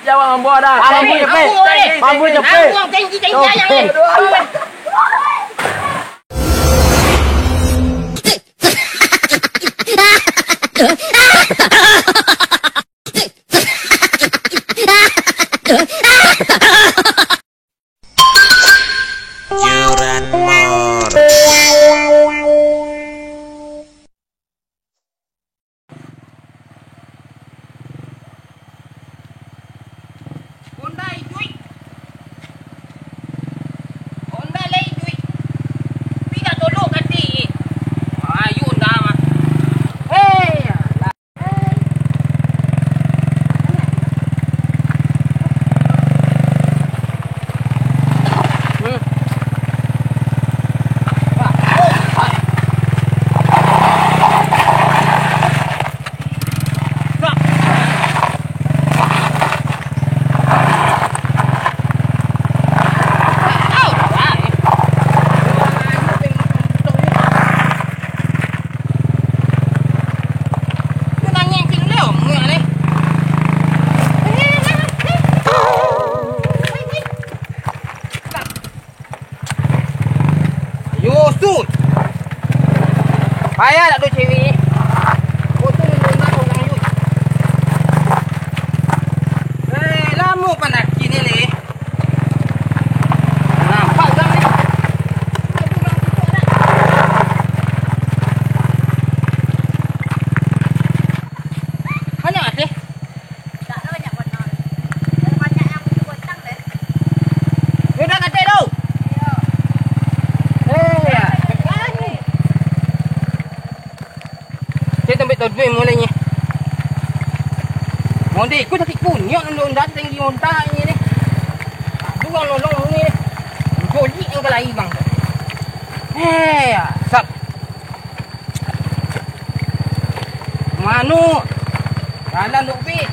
jawab mampu dah. Mampu cepet. Mampu cepet. Aku tinggi yang ni. Curanmor. Honda duit. Honda lay duit. Tidak tolong kati. Ayo Honda mah. Hey. Payah tak tu cewek ni. Potong orang you. Lama panaki ni le. Nampak gam ni. Banyak masih? Tak banyak warna. Ada banyak yang potong deh. You dah kata tau? Saya tempat tu duit mulanya. Monde ikut sakit punya nolong dah tinggi onta ini ni. Dua nolong ni. Joli yang kelai bang. Sap. Manu. Jalan duk bit.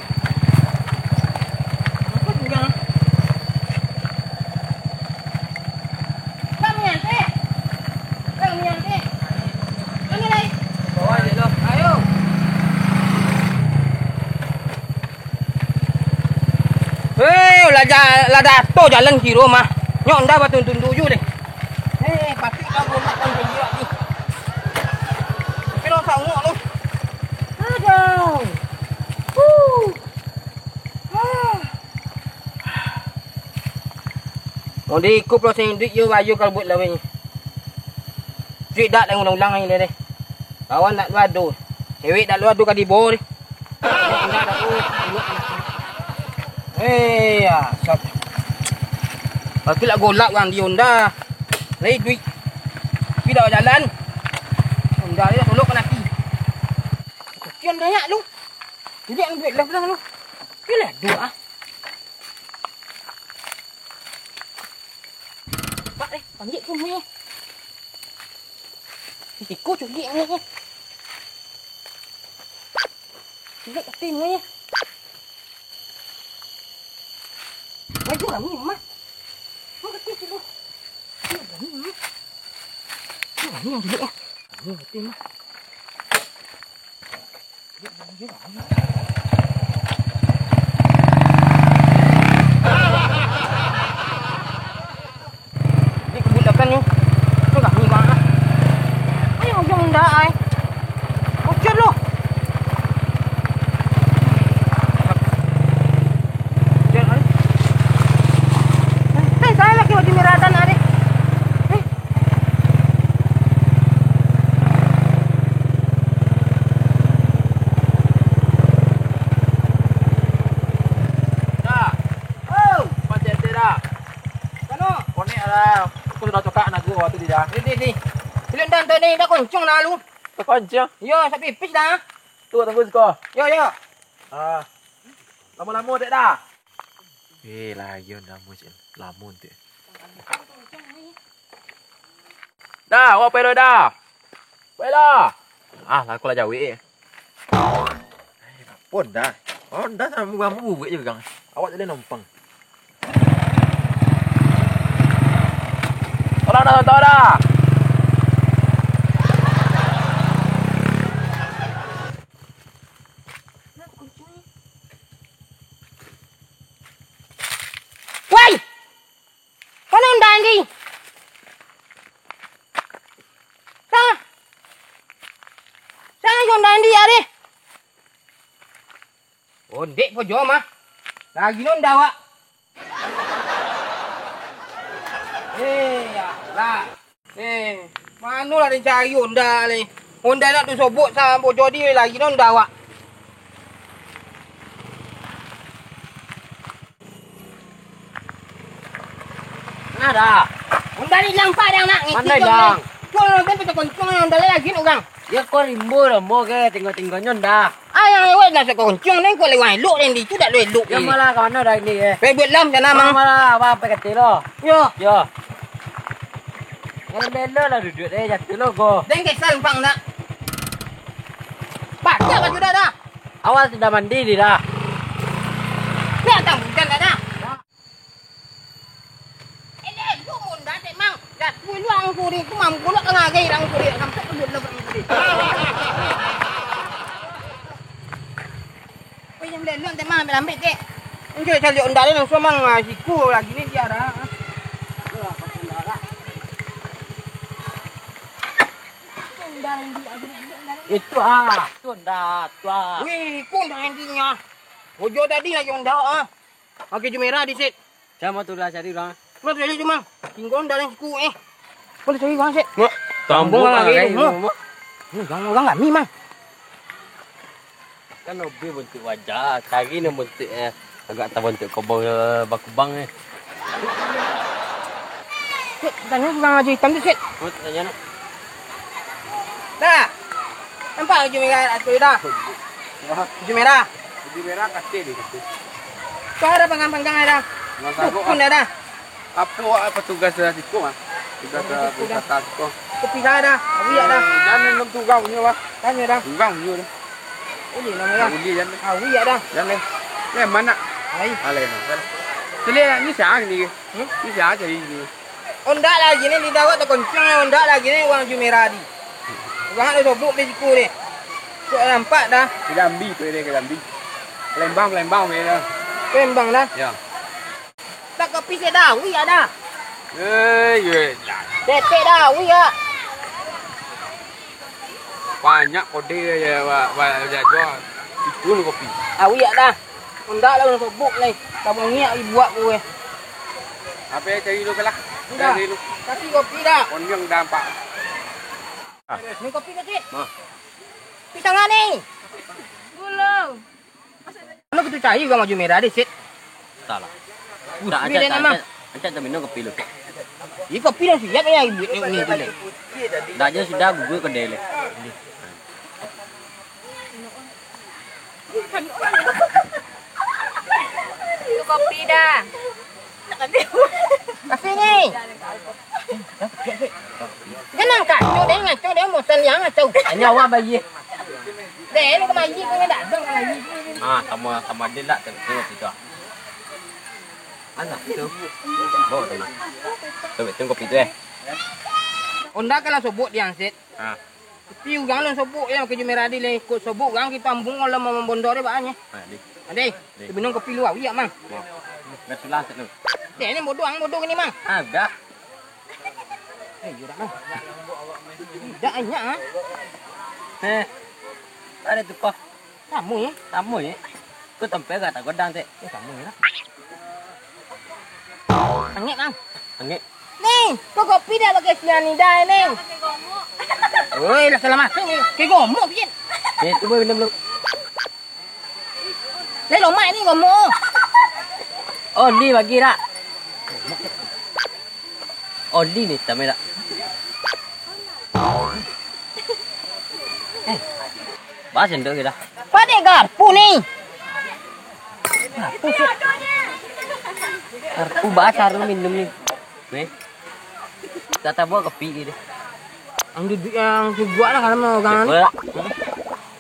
Apa juga? Bang ni ante. Bang ni ante. Mana lagi? Bawa dia tu. Ayo. Lah jatuh jalan kiri mah. Nyok ndak batun tuju deh. Pasti kau nak kan jadi lagi. Pero sanguk lu. Aduh. Mau diikup lo sing duit you baju kalau buat lawan ni. Duit dak dah ulang-ulang ni deh. Kawan nak luadu. Cewek dak luadu ka dibo ni. Enggak dak sap. Aku nak golak orang di Honda. Lei duit. Tidak jalan. Honda ni dah tolok kan laki. Kian banyak lu. Jadi ang duit lah lu. Kila dua ah. Pak panggil tu ni. Ikut curi ni. Lihat tim ni. Maju kami mah. Mau kecil dulu. Ini mah. Ini yang dulu ya. Ini tim mah. Ini kebulakan ni. Tu kami mah. Ayo jom dah ai. Bocor lu. Saya lagi mau dimiratan hari. Dah. Oh, macam tu dah. Kano? Konek dah. Aku sudah cakap nak gua waktu dia. Di. Pilih dan tu ni dah koncong dah lu. Tak koncong. Yo, sampai pipis dah. Tu tunggu sekolah. Yo. Lama-lama dek dah. Layan dah macam lamun tu. Dah, awak pergi dah. Baiklah. Aku lah jauh Pun dah. Oh, dah sama kamu buat je gang. Awak jadi numpang. Tolong dah. Ondek po jom ah. Lagi non dawa. Ya lah. Mana lah dia cari Honda ni. Honda nak tu sobok sa bojo dia lagi non dawa. Ada. Honda ni lang padang nak ni. Mana lang? Kau nak tempat kencang Honda lagi orang. Ya kau rimbo ke tinggal-tinggal dah. Yang lewat nak kencang ni kau lewat elok ni tu tak elok Ya ni. malah kau nak dah ni eh. Pe buat lam sana mang. Malah apa kecil lo. Yo. Ya. Yang bela lah duduk jatuh lo go. Dan kesan pang nak. Baca baju dah dah. Awal sudah mandi di dah. Nak tak bukan dah dah. Lu Honda dek mang. Dah tu luang ku ni ku mam ku nak ngagai rang ku dia sampai kebut lebat ku dia. Yang boleh luang dek mang ambil dek. Enjoy cari Honda ni langsung mang siku lagi ni dia dah. Itu dah tua. Wih, pun dah endingnya. Bojo tadi lagi Honda ah. Pakai baju merah di set. Saya mau tu lah cari orang. Mana cari cuma? Tinggal Honda yang siku Boleh cari orang set. Tambung lagi. Orang lami mang. Kan lebih bentuk wajah, cari ni bentuk agak tak bentuk kobong bakubang eh. Tanya orang aja hitam tu set. Tanya nak. Dah. Nampak baju merah tu dah. Baju merah. Baju merah kasih dia kasih. Kau ada panggang-panggang ada. Pun ada. Apa petugas dari situ ah? Tugas wisata situ. Kopi dah ada. Awi ada. Jangan nom tugau ni wah. Tanya dah. Tugau ni dah. Uli nama dah. Uli jangan. Awi ada. Jangan. Ni mana? Hai. Alai nak. Sila ni siapa ni? Ni siapa cari ni? Honda lagi ni didawat tak kencang Honda lagi ni orang baju merah di. Orang ada sobok di siku ni. Kau nampak dah. Kelambi tu dia kelambi. Lembang ni dah. Kembang dah. Ya. Tak kopi saya dah. Awi ada. Eh, Tetek dah. Awi ya. banyak kode ya, wa jual. Itu ni kopi. Awi ada. Honda lah orang sobok ni. Kamu ngiak buat gue. Apa yang cari lu kelah? Dah. Cari lu. Kasih kopi dah. Onyong dampak. Ni kopi kecil. Pisang ni. Belum. Mana kita cari juga maju merah di set. Tak lah. Tak ajak. Ajak tak minum kopi lu. Ini kopi dah siap ya ibu ni tu. Dah je sudah gugur ke dele. Itu kopi dah. Kasih ni. Jangan kacau dia bosan yang kacau. Hanya awak bayi. Deh ni kemaji kau dah datang kemaji. Sama dia lah tengok situ. Anak tu. Bawa teman. Tengok kopi tu Honda kalau sobok dia set. Ha. Tapi orang lah sobok ya ke merah di le ikut sobok orang kita ambung kalau mau membondor dia banyak. Adai, minum kopi luar iya mang. Dah sulah tu. Deh ni bodoh ni mang. Dah. Dah mang. Dah banyak ah. Ada tu kau. Kamu ya. Tamu ya. Kau tempe gak tak godang teh. Kamu ya. Angin mang. Angin. Neng, kau kopi dah pakai cyanida neng. Oi, lah salah masuk ni. Ke gomok sikit. Tu boleh minum dulu. Le lomak ni gomok. Oh, ni bagi tak? Oh, ni tamai tak? Bahas sendok kita. Pada garpu ni. Garpu basar lu minum ni. Nih. Kata buat kopi dia. Yang dibuat lah kalau mau orang.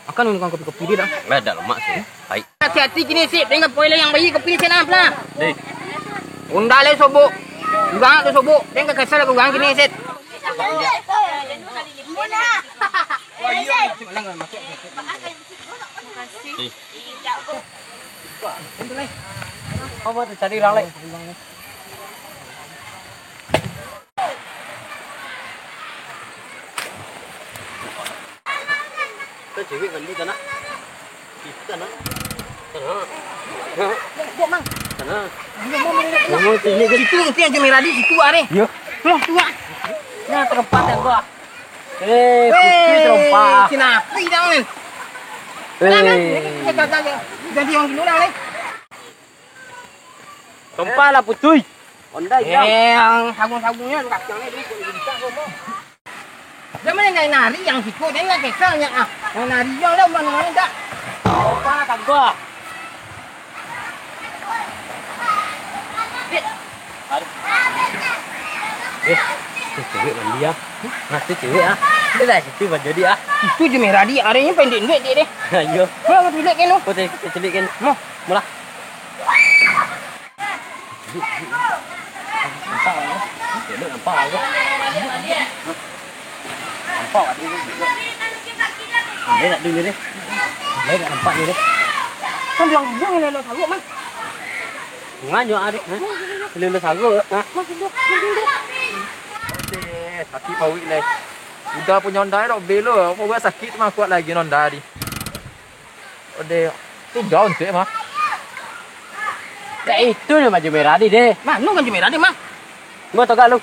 Akan minum kopi dia dah. Ada lemak sih. Baik. Hati-hati kini sip. Tengok poin yang bayi kopi ni senap lah. Deh. Honda le sobok. Orang tu sobok. Tengok kesal aku orang kini set. Apa tu cari orang lain? Tu cewek kan di sana. Di sana. Buat mang. Sana. Mau sini ke situ mesti yang merah di situ are. Ya. Loh, tua. Nah, terempat ya gua. Putih terempat. Sina, pi dang nih. Ganti yang dulu dang nih. Terempat lah putih. Onda ya. Yang sabung-sabungnya lu kacangnya dulu boleh bisa ngomong. Dia mana yang nari yang situ, dia nggak keselnya ah. Yang nari yang dah mana-mana dah. Terempat kan gua. Cewek mandi ya. Masih cewek ah. Dia dah situ baju dia. Itu je merah di, arenya pendek duit dia deh. Ayo. Mau tulis kan lu? Kau celikin. Mau. Mula. Nampak lah. Cewek nampak lah. Nampak lah dia. Dia nak dulu deh. Dia nak nampak dia deh. Kan bilang buang lelo sagu mang. Nganyo adik. Lele sagu. Sakit pawik leh. Udah punya Honda dah belo. Apa buat sakit mah kuat lagi Honda di. Ode tu down tu mah. Kayak itu nih baju merah di deh. Mang, lu kan je merah deh mang. Gua tahu gak lu?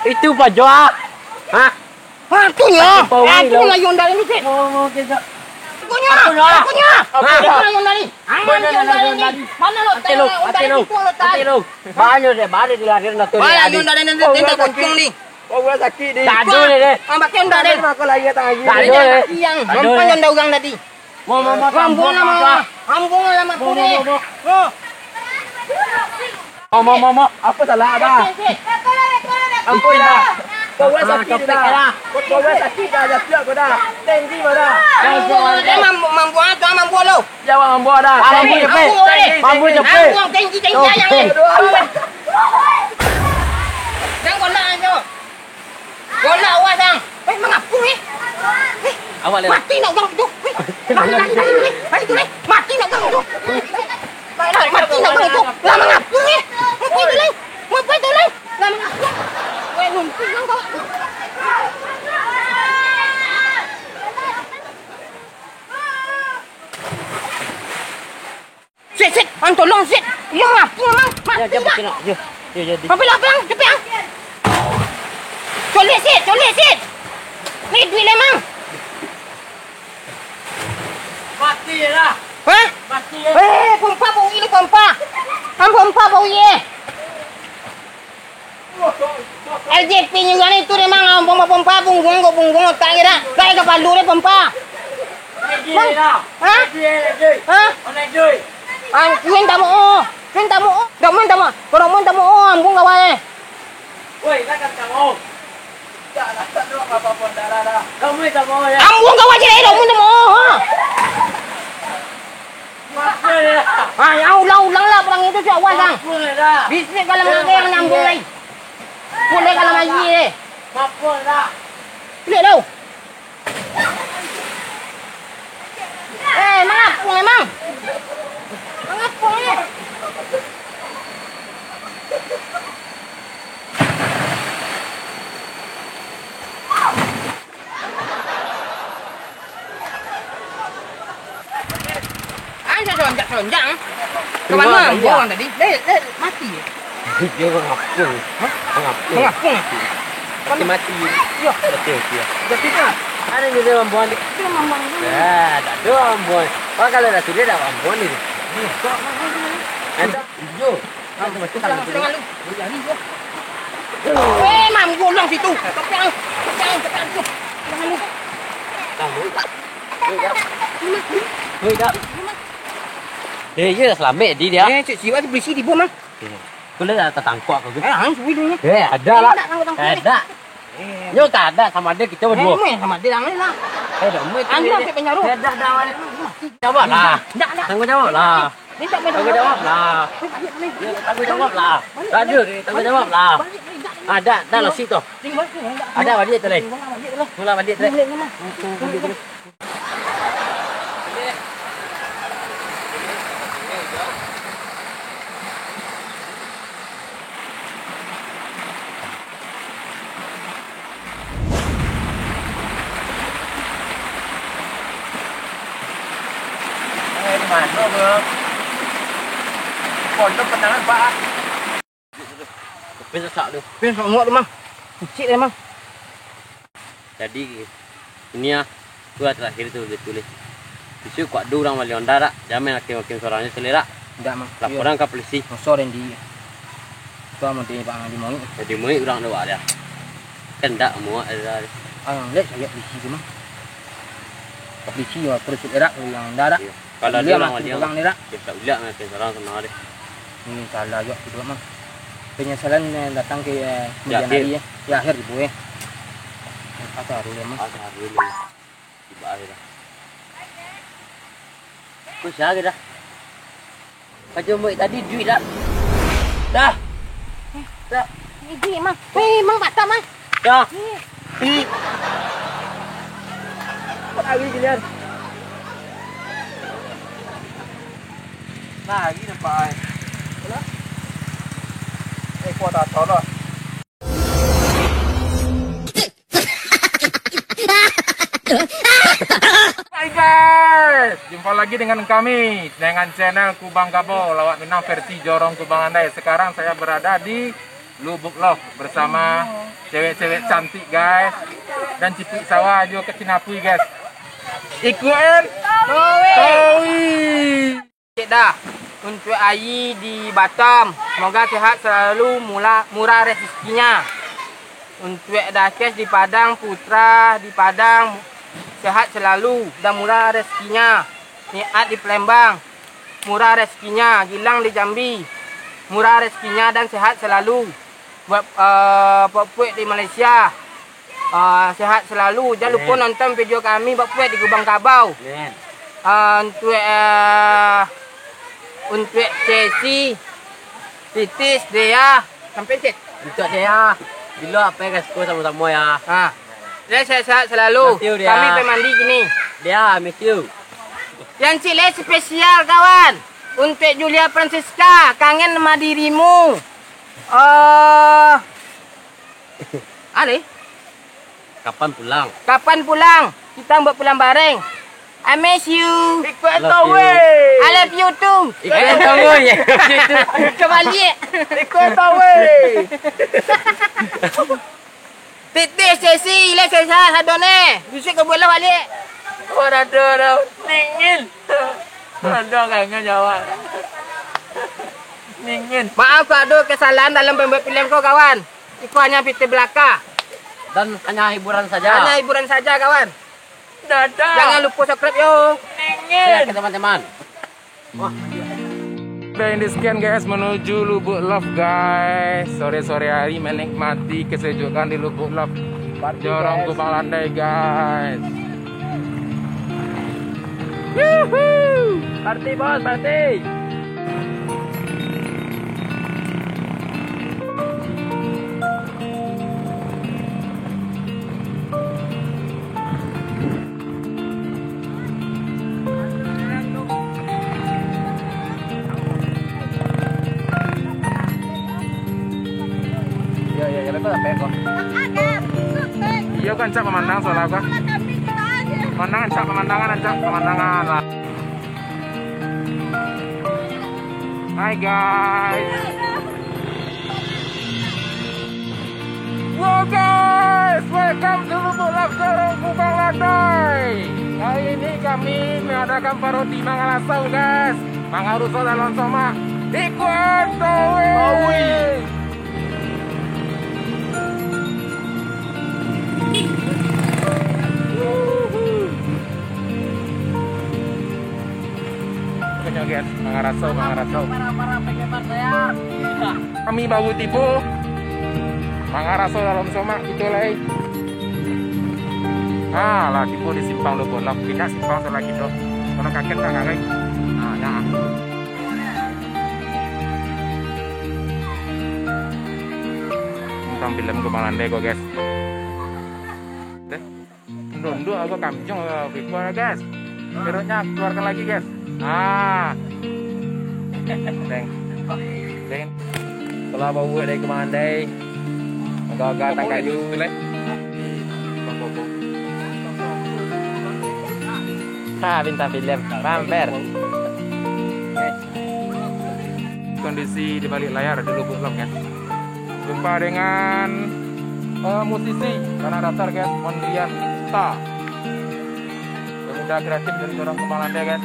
Itu baju ah. Hah? Ah, tu nya. Aku Ah, bau tu ni, lah yang dari ni sih. Oh, kita. Punya. Aku Punya. Apa Tu dah? lah yang dari. Mana dari? Mana lu? Ate lu. Banyak deh, balik di lahir nato. Wah, yang dari nanti tenda kucing ni. Oh buat sakit di. Tadu deh. Ambak yang dari. Aku lagi tak lagi. Dari yang mampu yang dah orang tadi. Mau Ambung nama. Ambung nama tu ni. Oh. mau. Apa salah dah? Ampun dah. Kau buat sakit dah. Kau buat sakit dah. Dah siap kau dah. Tinggi kau dah. Mampu atau mampu lo? Jawab mampu dah. Mampu cepet. Mampu cepet. Ambung tinggi yang ni. Jangan golak aja. Golak awak sang. Mengapung ni? Awak lihat. Mati nak orang tu. Hai tu ni. Mati nak orang tu. Mati nak orang tu. Lah mengapung ni? Apa itu ni? Apa itu ni? Lah mengapung. Wei lumpuh kau. Sit. Ang tolong sit. Yang ngapung mang. Ya, Mati nak. nak. Ya, jadi. Apa lah bang? Cepat ang. Colik sit. Ni duit lemang. Mati lah. Hah? Mati. Pompa bau ini pompa. Ang pompa bau ye. LJP juga ni tu memang ang pompa punggung tak kira. Kaya kapalu ni pompa. Lagi lah. Ha? Ha? Onek joy. Ang minta mo. Dak minta mo. Kalau minta mo ang bunga wae. Woi, nak kamu. Tak ada apa-apa dah. Kamu tak mau ya. Ang bunga wae je dak minta mo. Ha? Mati lah. Ah, yang ulang lah perang itu siapa wasang. Mati dah. Bisik kalau mereka yang nyambung lagi. Boleh kalau lagi ni. Mati dah. Lihat tau. Mengapung memang. Mengapung ni. Saya sonjak. Ke mana orang tadi? Dia mati. Dia mengapung. Mengapung. Mati. Ya. Betul. Jadi kan? Ada ni dia mampuan. Dia memang. Ya, tak ada mampuan. Orang kalau dah sudah dah mampuan ni. Ada. Jo. Aku mesti tak boleh. Jangan lu. Jadi gua. Mam golong situ. Tepiang tu. Jangan lu. Kamu. Hei dah. Dia selamat di dia. Cik siwak tu berisi di bawah mang. Kau dah tertangkap kau. Hang suwi dulu. Ada lah. Ada. Yo tak ada sama dia kita berdua. Sama dia lang lah. Dah mu itu. Anda sampai penyaruh. Dah. Jawab lah. Tanggung jawab lah. Dia tak boleh Tanggung jawab lah. Tanggung jawab lah. Ada tanggung jawab lah. Ada lah situ. Ada balik tu leh. Mula balik tu leh. Mana bro? Jangan Pak. Kepin sesak tu. Pin sok tu mang. Kecil dah mang. Jadi ini ya, gua terakhir tu dia tulis. Isu kuat dua orang wali onda tak? Jamin hakim-hakim sorangnya selera. Ndak mang. Laporan ke polisi. Masuk dan di. Kau mau di Pak di mau. Jadi mulai orang dua dia. Kan tak muat ada. Lihat saya polisi tu mang. Polisi ya terus erak yang dah dah. Kalau dia orang wali orang ni dah. kita ulang hakim sorang sama dia. Ini salah juga itu mang. Penyesalan datang ke Ya, kemudian hari ya. Ya akhir ibu ya. Apa hari mang? Ada dulu. Tiba akhir. Kau siapa dah? Macam buat tadi duit dah. Dah. Dah. Ini mang. Mang patah mang. Dah. Apa lagi kalian? Lagi nampak. Kuat tak tahu lah. Hai guys, jumpa lagi dengan kami dengan channel Kubang Gabo Lawak Minang versi Jorong Kubang Andai. Sekarang saya berada di Lubuk Lof bersama cewek-cewek cantik guys dan cipik sawah juga ke Cinapui guys. Ikutin Towi. Cik dah. Untuk Ayi di Batam, semoga sehat selalu, murah rezekinya. Untuk Dakes di Padang, Putra di Padang, sehat selalu dan murah rezekinya. Niat di Palembang, murah rezekinya. Gilang di Jambi, murah rezekinya dan sehat selalu. Buat Puek di Malaysia, sehat selalu. Jangan lupa nonton video kami Buat Puek di Kubang Kabau. Untuk Ceci, Titis, Dea, sampai Cik. Untuk dia. Bila apa guys, kau sama-sama ya. Dia sehat selalu. Thank you, Dea. Kami pergi mandi gini. Dia, miss you. Yang Cik spesial kawan. Untuk Julia Francisca, kangen sama dirimu. Ale, Kapan pulang? kapan pulang? Kita buat pulang bareng. I miss you. Ikut Love Towi. I love you too. Ikut tunggu ya. Kembali. Ikut Towi. Titis, Ceci, ile sehat hadone. Bisa ke bola balik. Orang ada dah dingin. Ada kangen jawab. Dingin. Maaf kalau ada kesalahan dalam pembuat filem kau kawan. Itu hanya fitnah belaka. Dan hanya hiburan saja. Hanya hiburan saja kawan. Dadah. Jangan lupa subscribe yo. Dingin. Oke teman-teman. Udah ini sekian guys menuju Lubuk Lof guys. Sore-sore hari menikmati kesejukan di Lubuk Lof. Jorong Kubang Landai guys. Yuhuu. Party bos, party. Ya, betul apa kok? Iya kan cak memandang soal apa? Pemandangan cak pemandangan lah. Hai guys. Wow guys, welcome to Lubuk Lof Jorong Kubang Landai. Kali ini kami mengadakan parodi Mangalasau guys. Mangaruso dan Lonsoma. Ikut Towi. Guys, Mangarasau. Para penggemar saya. Kami baru tipu Mangarasau dalam Soma itu lah. Lah tipu di simpang Lubuk Lof. Pindah simpang sebelah gitu. Kalau kaget tak kaget. Ya. Tentang film Kubang Landai kok guys. Dondo aku kamjong keluar guys. Perutnya keluarkan lagi guys. Deng. Kalau bawa dari Kubang Landai, agak-agak tak kayu. Bintang film, pamer. kondisi di balik layar di Lubuk Lok guys. Jumpa dengan musisi tanah datar guys, Mondrian Star. Pemuda kreatif dari orang Kembang Landai guys.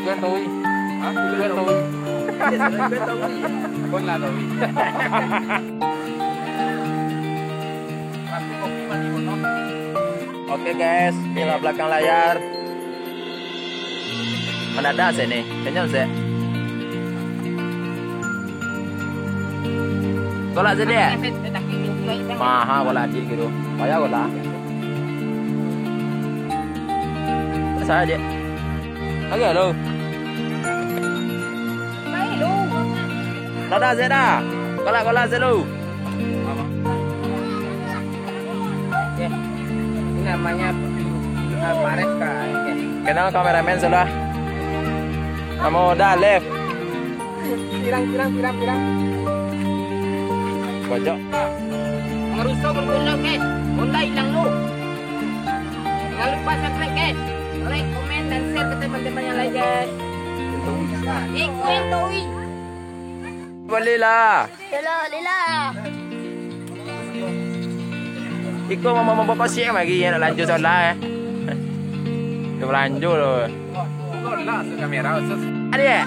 Gwen Tawi. Hah? Gwen Tawi. Gwen lah Tawi. Oke guys, inilah belakang layar. Mana ada sini? Kenyal sih. Kolak sini ya? Mahal kolak aja gitu. Payah kolak. Saya aja. Oke lo. Nada sih dah. Kolak sih lo. Ini namanya Mares kan. Kenal kameramen sudah. Kamu dah left. Pirang. Pojok. Harus kau berguna guys. Honda hilang lu. Jangan lupa subscribe guys. Like, komen dan share ke teman-teman yang lain guys. Ikutin Towi. Boleh lah. Lila. Iko mau bawa siang lagi nak lanjut solat eh. Dia lanjut loh. Lah kamera sus. Ada.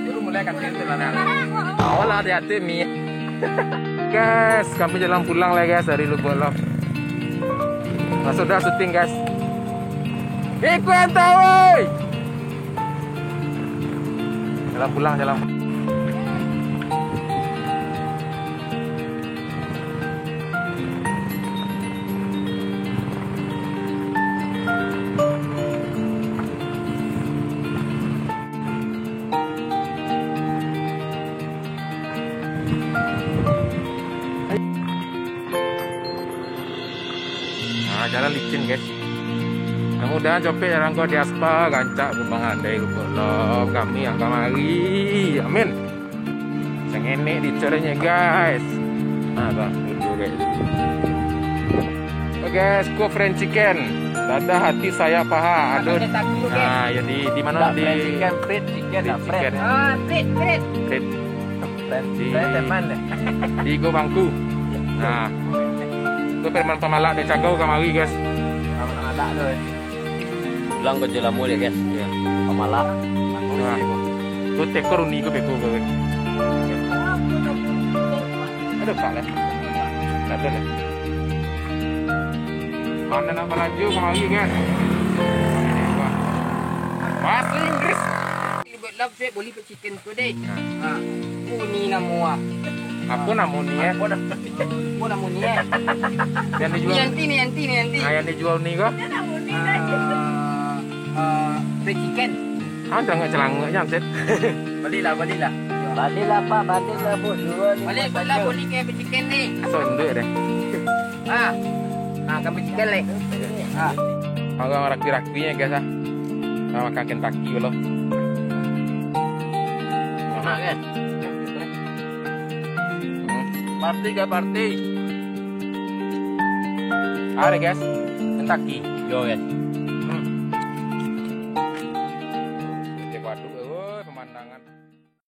Baru mulai kan cerita lah. Awal hati-hati mi. Guys, kami jalan pulang lah guys dari Lubuk Lok. Nah, sudah syuting guys. Iku yang tahu. Jalan pulang. Nah, jalan licin guys. Mudah-mudahan copet jarang kau di aspal, gancak Kembang Landai Lubuk Lok. Kami yang kamari. Amin. Yang enek dicorenya guys. Nah, bang, duduk guys. Oke guys, ku friend chicken. Dadah hati saya paha. Aduh. Nah, ya di mana di chicken, fried chicken, chicken. Frit. Di teman. di go bangku. Nah, itu permen pemalak di Cagau kamari guys. Ada tu. Pulang ke Jelamu ya guys. Ya. Pemalah. Nah, itu tekor uni ko beko ko. Aduh kalah. Ada lah. Mana nak melaju kamari guys. Bahasa Inggris. Buat love set boleh buat chicken tu deh. Ha. Uni nama. Apa namanya? Apa namanya? Yang dijual. Nanti. Nah, yang dijual ni ko? Fried chicken. Ah, jangan celangnya set. Balilah. Balilah Pak, balilah Bu. Balik boleh ke fried chicken ni. Sondek deh. Kami chicken leh. Orang raki-rakinya guys ah. Makan Kentucky loh. Mana kan? Party. Ada guys, Kentucky. Yo guys. Cek waduk, pemandangan.